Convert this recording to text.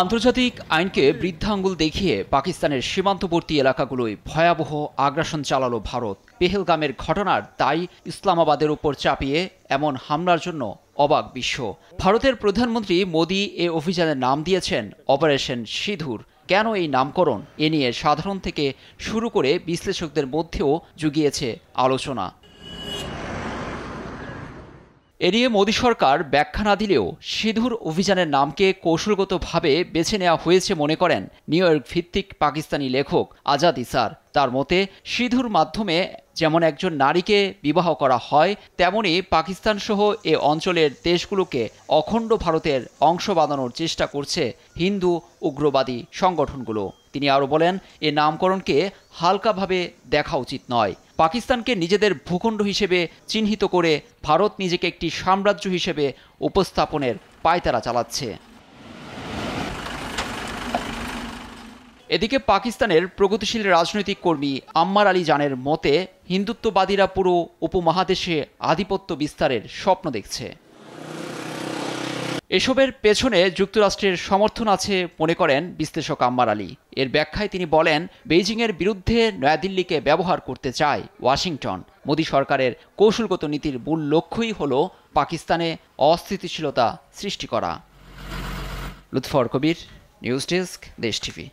আন্তর্জাতিক আইনকে বৃদ্ধাঙ্গুল দেখিয়ে পাকিস্তানের সীমান্তবর্তী এলাকাগুলোয় ভয়াবহ আগ্রাসন চালালো ভারত। পেহেলগামের ঘটনার দায় ইসলামাবাদের উপর চাপিয়ে এমন হামলার জন্য অবাক বিশ্ব। ভারতের প্রধানমন্ত্রী মোদি এ অভিযানের নাম দিয়েছেন অপারেশন সিঁদুর। কেন এই নামকরণ, এ নিয়ে সাধারণ থেকে শুরু করে বিশ্লেষকদের মধ্যেও জুগিয়েছে আলোচনা। এ নিয়ে মোদী সরকার ব্যাখ্যা না দিলেও সিঁদুর অভিযানের নামকে কৌশলগতভাবে বেছে নেওয়া হয়েছে মনে করেন নিউ ইয়র্ক ভিত্তিক পাকিস্তানি লেখক আজাদ ইসার। তার মতে, সিঁদুর মাধ্যমে যেমন একজন নারীকে বিবাহ করা হয়, তেমনি পাকিস্তান সহ এ অঞ্চলের দেশগুলোকে অখণ্ড ভারতের অংশ বানানোর চেষ্টা করছে হিন্দু উগ্রবাদী সংগঠনগুলো। তিনি আরও বলেন, এ নামকরণকে হালকাভাবে দেখা উচিত নয়। পাকিস্তানকে নিজেদের ভূখণ্ড হিসেবে চিহ্নিত করে ভারত নিজেকে একটি সাম্রাজ্য হিসেবে উপস্থাপনের পায়তারা চালাচ্ছে। এদিকে পাকিস্তানের প্রগতিশীল রাজনৈতিক কর্মী আম্মার আলী জানের মতে, হিন্দুত্ববাদীরা পুরো উপমহাদেশে আধিপত্য বিস্তারের স্বপ্ন দেখছে। এসবের পেছনে যুক্তরাষ্ট্রের সমর্থন আছে মনে করেন বিশ্লেষক আম্মার আলী। এর ব্যাখ্যায় তিনি বলেন, বেইজিংয়ের বিরুদ্ধে নয়াদিল্লিকে ব্যবহার করতে চায় ওয়াশিংটন। মোদী সরকারের কৌশলগত নীতির মূল লক্ষ্যই হল পাকিস্তানে অস্থিতিশীলতা সৃষ্টি করা। লুৎফর কবির, নিউজ ডেস্ক, দেশ টিভি।